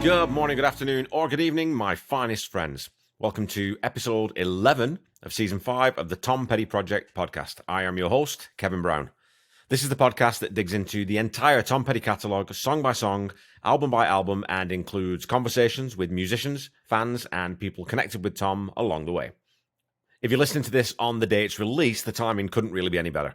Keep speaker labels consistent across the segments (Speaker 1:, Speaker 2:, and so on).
Speaker 1: Good morning, good afternoon, or good evening, my finest friends. Welcome to episode 11 of season 5 of the Tom Petty Project podcast. I am your host, Kevin Brown. This is the podcast that digs into the entire Tom Petty catalogue, song by song, album by album, and includes conversations with musicians, fans, and people connected with Tom along the way. If you're listening to this on the day it's released, the timing couldn't really be any better.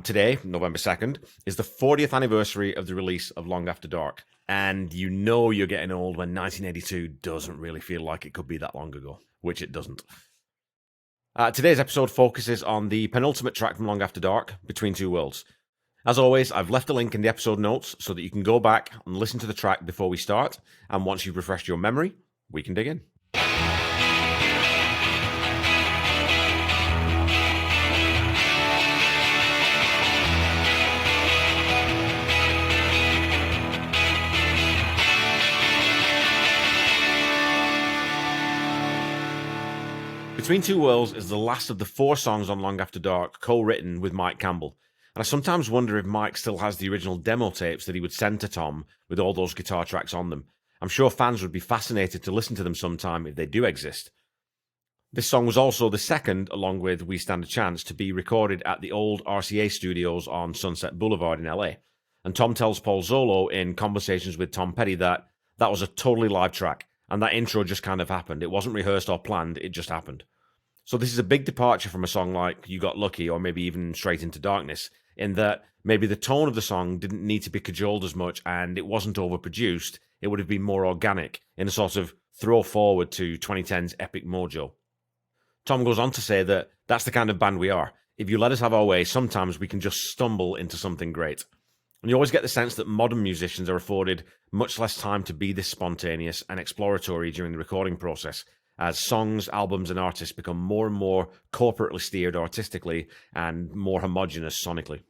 Speaker 1: Today, November 2nd, is the 40th anniversary of the release of Long After Dark. And you know you're getting old when 1982 doesn't really feel like it could be that long ago, which it doesn't. Today's episode focuses on the penultimate track from Long After Dark, Between Two Worlds. As always, I've left a link in the episode notes so that you can go back and listen to the track before we start, and once you've refreshed your memory, we can dig in. Between Two Worlds is the last of the 4 songs on Long After Dark co-written with Mike Campbell, and I sometimes wonder if Mike still has the original demo tapes that he would send to Tom with all those guitar tracks on them. I'm sure fans would be fascinated to listen to them sometime if they do exist. This song was also the second, along with We Stand a Chance, to be recorded at the old RCA studios on Sunset Boulevard in LA, and Tom tells Paul Zollo in Conversations with Tom Petty that was a totally live track, and that intro just kind of happened. It wasn't rehearsed or planned, it just happened. So this is a big departure from a song like You Got Lucky or maybe even Straight Into Darkness, in that maybe the tone of the song didn't need to be cajoled as much and it wasn't overproduced. It would have been more organic in a sort of throw forward to 2010's epic mojo. Tom goes on to say that that's the kind of band we are. If you let us have our way, sometimes we can just stumble into something great. And you always get the sense that modern musicians are afforded much less time to be this spontaneous and exploratory during the recording process, as songs, albums, and artists become more and more corporately steered artistically and more homogeneous sonically.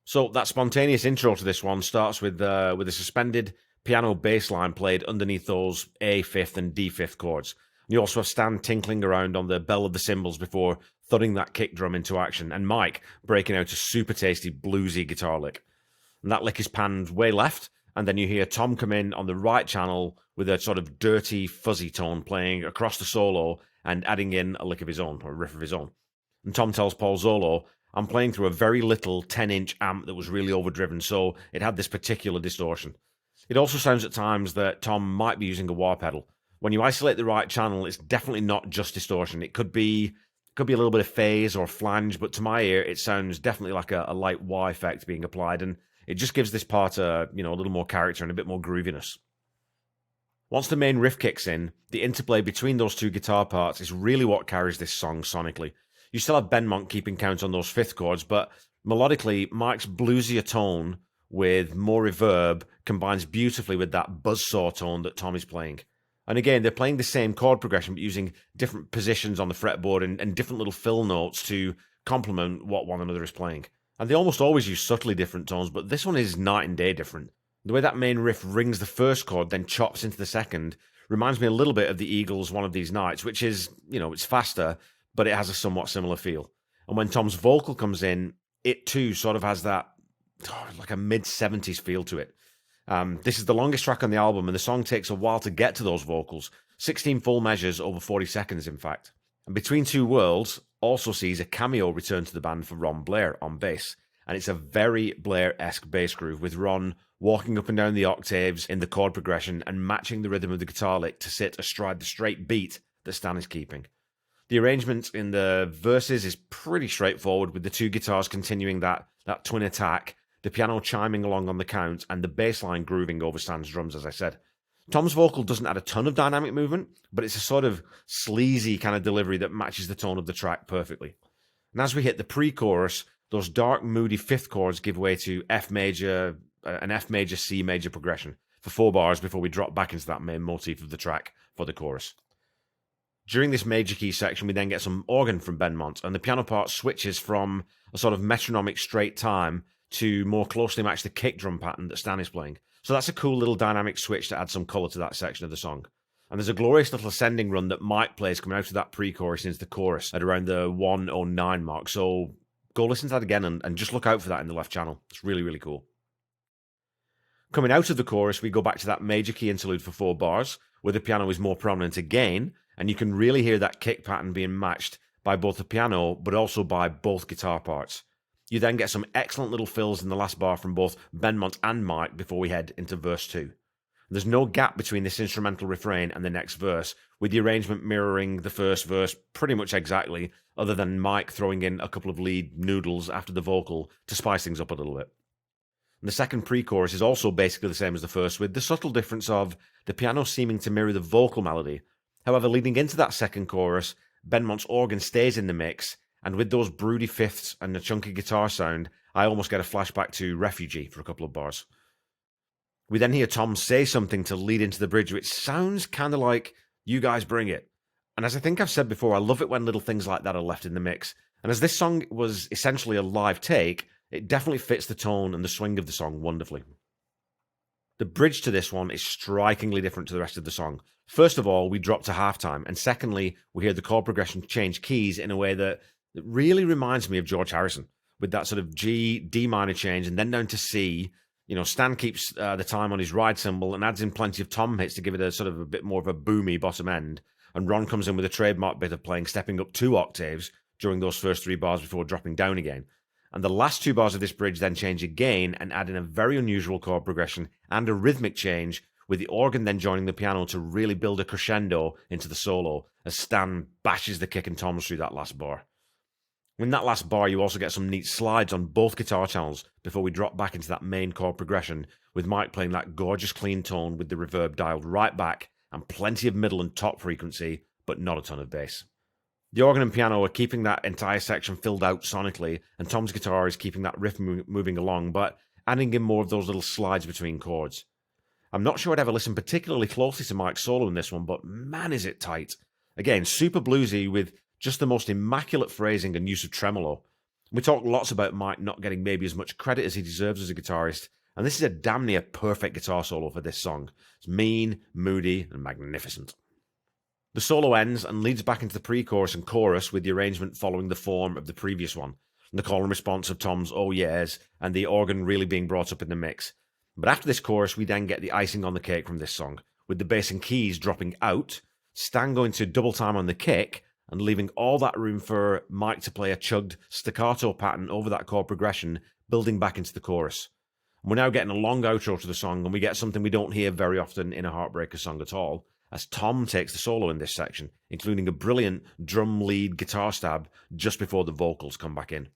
Speaker 1: So that spontaneous intro to this one starts with a suspended piano bass line played underneath those A fifth and D fifth chords. You also have Stan tinkling around on the bell of the cymbals before thudding that kick drum into action, and Mike breaking out a super tasty bluesy guitar lick. And that lick is panned way left, and then you hear Tom come in on the right channel with a sort of dirty, fuzzy tone playing across the solo and adding in a lick of his own, or a riff of his own. And Tom tells Paul Zollo, I'm playing through a very little 10-inch amp that was really overdriven, so it had this particular distortion. It also sounds at times that Tom might be using a wah pedal. When you isolate the right channel, it's definitely not just distortion. It could be a little bit of phase or flange, but to my ear, it sounds definitely like a light wah effect being applied, and it just gives this part a little more character and a bit more grooviness. Once the main riff kicks in, the interplay between those two guitar parts is really what carries this song sonically. You still have Benmont keeping count on those fifth chords, but melodically, Mike's bluesier tone with more reverb combines beautifully with that buzzsaw tone that Tom is playing. And again, they're playing the same chord progression, but using different positions on the fretboard and different little fill notes to complement what one another is playing. And they almost always use subtly different tones, but this one is night and day different. The way that main riff rings the first chord, then chops into the second, reminds me a little bit of the Eagles' One of These Nights, which is, it's faster, but it has a somewhat similar feel. And when Tom's vocal comes in, it too sort of has that, like a mid-70s feel to it. This is the longest track on the album, and the song takes a while to get to those vocals. 16 full measures, over 40 seconds, in fact. And Between Two Worlds also sees a cameo return to the band for Ron Blair on bass. And it's a very Blair-esque bass groove, with Ron walking up and down the octaves in the chord progression and matching the rhythm of the guitar lick to sit astride the straight beat that Stan is keeping. The arrangement in the verses is pretty straightforward, with the two guitars continuing that twin attack, the piano chiming along on the count, and the bass line grooving over Stan's drums, as I said. Tom's vocal doesn't add a ton of dynamic movement, but it's a sort of sleazy kind of delivery that matches the tone of the track perfectly. And as we hit the pre-chorus, those dark, moody fifth chords give way to an F major, C major progression for 4 bars before we drop back into that main motif of the track for the chorus. During this major key section, we then get some organ from Benmont, and the piano part switches from a sort of metronomic straight time to more closely match the kick drum pattern that Stan is playing. So that's a cool little dynamic switch to add some colour to that section of the song. And there's a glorious little ascending run that Mike plays coming out of that pre-chorus into the chorus at around the 1:09 mark. So go listen to that again and just look out for that in the left channel. It's really, really cool. Coming out of the chorus, we go back to that major key interlude for 4 bars, where the piano is more prominent again, and you can really hear that kick pattern being matched by both the piano, but also by both guitar parts. You then get some excellent little fills in the last bar from both Benmont and Mike before we head into verse 2. There's no gap between this instrumental refrain and the next verse, with the arrangement mirroring the first verse pretty much exactly, other than Mike throwing in a couple of lead noodles after the vocal to spice things up a little bit. And the second pre-chorus is also basically the same as the first, with the subtle difference of the piano seeming to mirror the vocal melody. However, leading into that second chorus, Benmont's organ stays in the mix, and with those broody fifths and the chunky guitar sound, I almost get a flashback to Refugee for a couple of bars. We then hear Tom say something to lead into the bridge, which sounds kind of like, "You guys bring it." And as I think I've said before, I love it when little things like that are left in the mix. And as this song was essentially a live take, it definitely fits the tone and the swing of the song wonderfully. The bridge to this one is strikingly different to the rest of the song. First of all, we drop to halftime, and secondly, we hear the chord progression change keys in a way that really reminds me of George Harrison, with that sort of G, D minor change, and then down to C. You know, Stan keeps the time on his ride cymbal and adds in plenty of tom hits to give it a sort of a bit more of a boomy bottom end. And Ron comes in with a trademark bit of playing stepping up 2 octaves during those first 3 bars before dropping down again. And the last 2 bars of this bridge then change again and add in a very unusual chord progression and a rhythmic change, with the organ then joining the piano to really build a crescendo into the solo as Stan bashes the kick and toms through that last bar. In that last bar, you also get some neat slides on both guitar channels before we drop back into that main chord progression, with Mike playing that gorgeous clean tone with the reverb dialed right back and plenty of middle and top frequency, but not a ton of bass. The organ and piano are keeping that entire section filled out sonically, and Tom's guitar is keeping that riff moving along, but adding in more of those little slides between chords. I'm not sure I'd ever listen particularly closely to Mike's solo in this one, but man is it tight. Again, super bluesy with just the most immaculate phrasing and use of tremolo. We talk lots about Mike not getting maybe as much credit as he deserves as a guitarist, and this is a damn near perfect guitar solo for this song. It's mean, moody, and magnificent. The solo ends and leads back into the pre-chorus and chorus, with the arrangement following the form of the previous one, and the call and response of Tom's "oh yes," and the organ really being brought up in the mix. But after this chorus, we then get the icing on the cake from this song, with the bass and keys dropping out, Stan going to double time on the kick, and leaving all that room for Mike to play a chugged staccato pattern over that chord progression, building back into the chorus. And we're now getting a long outro to the song, and we get something we don't hear very often in a Heartbreaker song at all, as Tom takes the solo in this section, including a brilliant drum lead guitar stab just before the vocals come back in.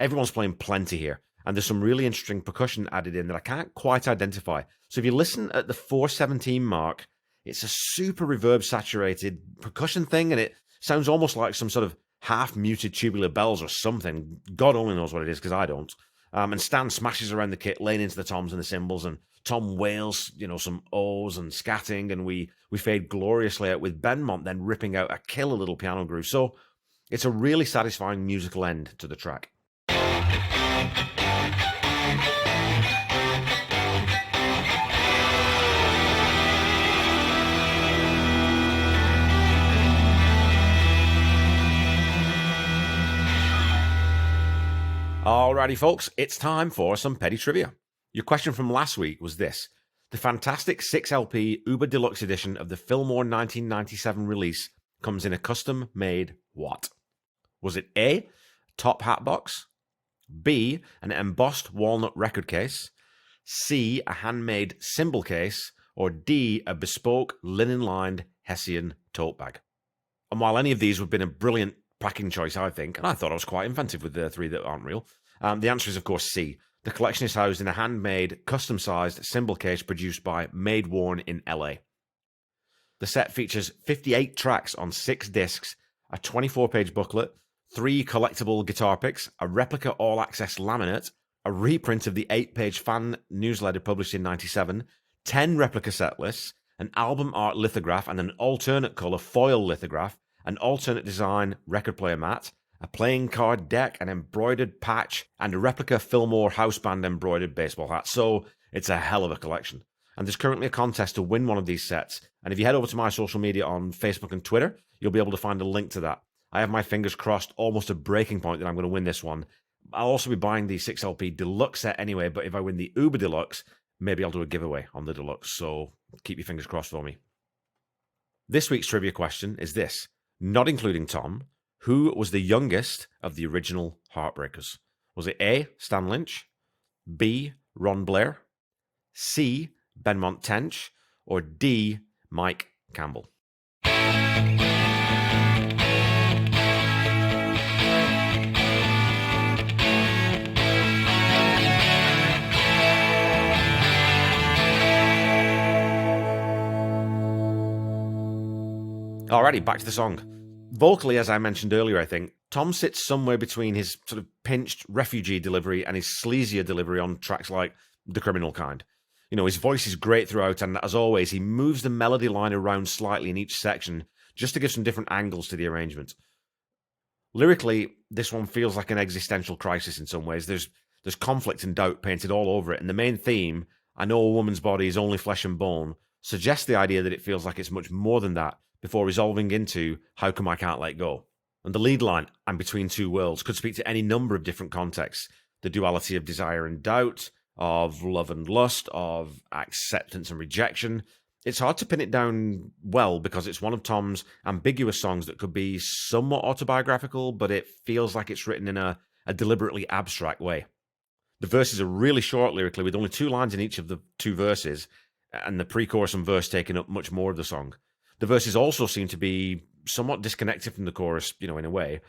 Speaker 1: Everyone's playing plenty here, and there's some really interesting percussion added in that I can't quite identify. So if you listen at the 4:17 mark, it's a super reverb saturated percussion thing, and it sounds almost like some sort of half-muted tubular bells or something. God only knows what it is, because I don't. And Stan smashes around the kit, laying into the toms and the cymbals, and Tom wails, some O's and scatting, and we fade gloriously out with Benmont then ripping out a killer little piano groove. So it's a really satisfying musical end to the track. Alrighty folks, it's time for some petty trivia. Your question from last week was this: the fantastic 6LP Uber Deluxe edition of the Fillmore 1997 release comes in a custom-made what? Was it A, top hat box, B, an embossed walnut record case, C, a handmade cymbal case, or D, a bespoke linen-lined Hessian tote bag? And while any of these would have been a brilliant packing choice, I think, and I thought I was quite inventive with the 3 that aren't real, the answer is, of course, C. The collection is housed in a handmade, custom-sized cymbal case produced by Made Worn in LA. The set features 58 tracks on 6 discs, a 24-page booklet, 3 collectible guitar picks, a replica all-access laminate, a reprint of the 8-page fan newsletter published in 97, 10 replica set lists, an album art lithograph and an alternate colour foil lithograph, an alternate design record player mat, a playing card deck, an embroidered patch, and a replica Fillmore house band embroidered baseball hat. So it's a hell of a collection. And there's currently a contest to win one of these sets. And if you head over to my social media on Facebook and Twitter, you'll be able to find a link to that. I have my fingers crossed, almost a breaking point, that I'm going to win this one. I'll also be buying the 6LP Deluxe set anyway, but if I win the Uber Deluxe, maybe I'll do a giveaway on the deluxe, so keep your fingers crossed for me. This week's trivia question is this: not including Tom, who was the youngest of the original Heartbreakers? Was it A, Stan Lynch, B, Ron Blair, C, Benmont Tench, or D, Mike Campbell? Alrighty, back to the song. Vocally, as I mentioned earlier, I think, Tom sits somewhere between his sort of pinched refugee delivery and his sleazier delivery on tracks like The Criminal Kind. You know, his voice is great throughout, and as always, he moves the melody line around slightly in each section just to give some different angles to the arrangement. Lyrically, this one feels like an existential crisis in some ways. There's conflict and doubt painted all over it, and the main theme, I know a woman's body is only flesh and bone, suggests the idea that it feels like it's much more than that, before resolving into how come I can't let go. And the lead line, I'm between two worlds, could speak to any number of different contexts. The duality of desire and doubt, of love and lust, of acceptance and rejection. It's hard to pin it down well because it's one of Tom's ambiguous songs that could be somewhat autobiographical, but it feels like it's written in a deliberately abstract way. The verses are really short lyrically, with only 2 lines in each of the 2 verses, and the pre-chorus and verse taking up much more of the song. The verses also seem to be somewhat disconnected from the chorus, in a way.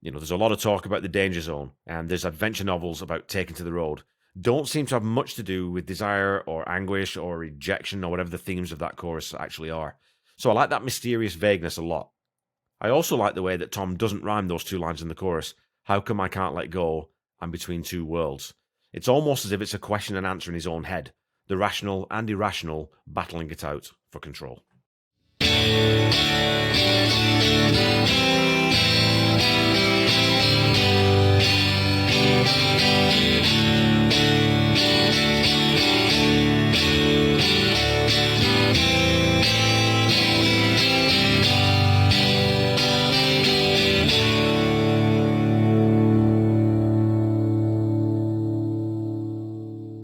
Speaker 1: There's a lot of talk about the danger zone, and there's adventure novels about taking to the road. Don't seem to have much to do with desire or anguish or rejection or whatever the themes of that chorus actually are. So I like that mysterious vagueness a lot. I also like the way that Tom doesn't rhyme those 2 lines in the chorus. How come I can't let go? I'm between two worlds. It's almost as if it's a question and answer in his own head. The rational and irrational battling it out for control.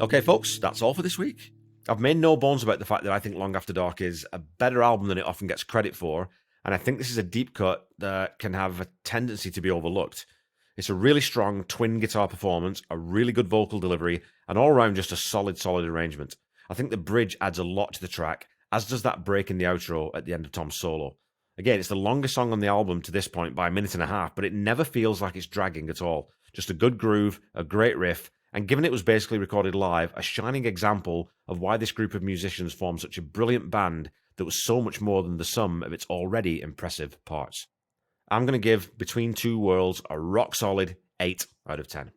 Speaker 1: Okay, folks, that's all for this week. I've made no bones about the fact that I think Long After Dark is a better album than it often gets credit for, and I think this is a deep cut that can have a tendency to be overlooked. It's a really strong twin guitar performance, a really good vocal delivery, and all around just a solid arrangement. I think the bridge adds a lot to the track, as does that break in the outro at the end of Tom's solo. Again, it's the longest song on the album to this point by 1.5 minutes, but it never feels like it's dragging at all. Just a good groove, a great riff, and given it was basically recorded live, a shining example of why this group of musicians formed such a brilliant band that was so much more than the sum of its already impressive parts. I'm going to give Between Two Worlds a rock-solid 8 out of 10.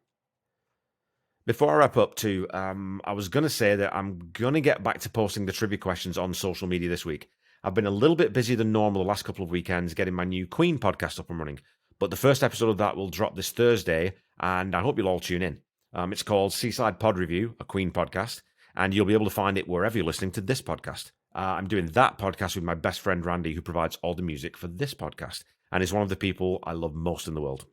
Speaker 1: Before I wrap up too, I was going to say that I'm going to get back to posting the trivia questions on social media this week. I've been a little bit busier than normal the last couple of weekends getting my new Queen podcast up and running, but the first episode of that will drop this Thursday, and I hope you'll all tune in. It's called Seaside Pod Review, a Queen podcast, and you'll be able to find it wherever you're listening to this podcast. I'm doing that podcast with my best friend Randy, who provides all the music for this podcast, and is one of the people I love most in the world.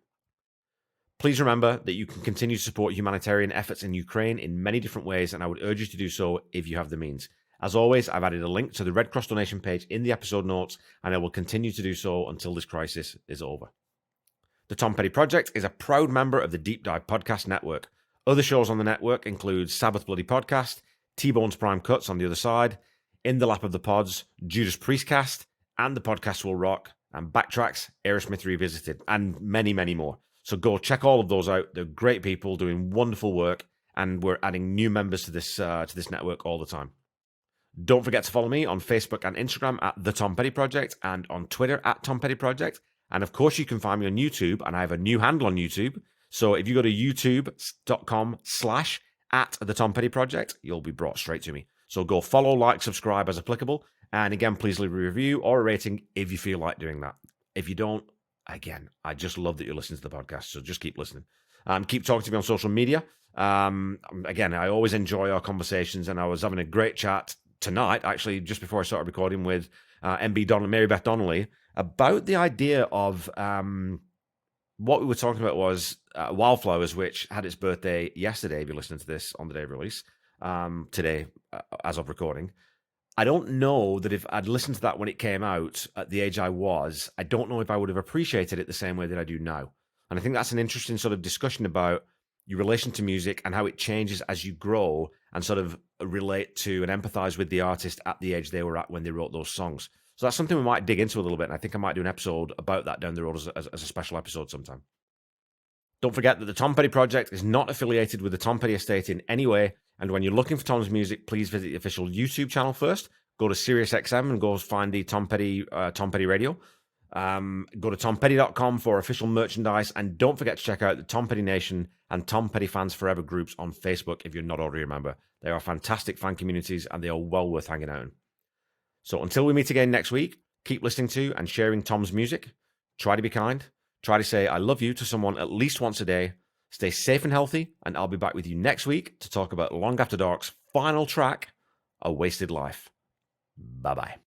Speaker 1: Please remember that you can continue to support humanitarian efforts in Ukraine in many different ways, and I would urge you to do so if you have the means. As always, I've added a link to the Red Cross donation page in the episode notes, and I will continue to do so until this crisis is over. The Tom Petty Project is a proud member of the Deep Dive Podcast Network. Other shows on the network include Sabbath Bloody Podcast, T-Bone's Prime Cuts on the other side, In the Lap of the Pods, Judas Priestcast, and The Podcast Will Rock, and Backtracks, Aerosmith Revisited, and many, many more. So go check all of those out. They're great people doing wonderful work, and we're adding new members to this network all the time. Don't forget to follow me on Facebook and Instagram at The Tom Petty Project, and on Twitter at Tom Petty Project. And of course, you can find me on YouTube, and I have a new handle on YouTube. So if you go to youtube.com/@TheTomPettyProject, you'll be brought straight to me. So go follow, like, subscribe as applicable. And again, please leave a review or a rating if you feel like doing that. If you don't, again, I just love that you're listening to the podcast. So just keep listening. Keep talking to me on social media. Again, I always enjoy our conversations, and I was having a great chat tonight, actually, just before I started recording with Mary Beth Donnelly about the idea of what we were talking about was Wildflowers, which had its birthday yesterday, if you're listening to this on the day of release. today, as of recording. I don't know that if I'd listened to that when it came out at the age I was, I don't know if I would have appreciated it the same way that I do now. And I think that's an interesting sort of discussion about your relation to music and how it changes as you grow and sort of relate to and empathize with the artist at the age they were at when they wrote those songs. So that's something we might dig into a little bit. And I think I might do an episode about that down the road as a special episode sometime. Don't forget that the Tom Petty Project is not affiliated with the Tom Petty Estate in any way. And when you're looking for Tom's music, please visit the official YouTube channel first. Go to SiriusXM and go find the Tom Petty Radio. Go to tompetty.com for official merchandise. And don't forget to check out the Tom Petty Nation and Tom Petty Fans Forever groups on Facebook if you're not already a member. They are fantastic fan communities and they are well worth hanging out in. So until we meet again next week, keep listening to and sharing Tom's music. Try to be kind. Try to say I love you to someone at least once a day. Stay safe and healthy, and I'll be back with you next week to talk about Long After Dark's final track, A Wasted Life. Bye-bye.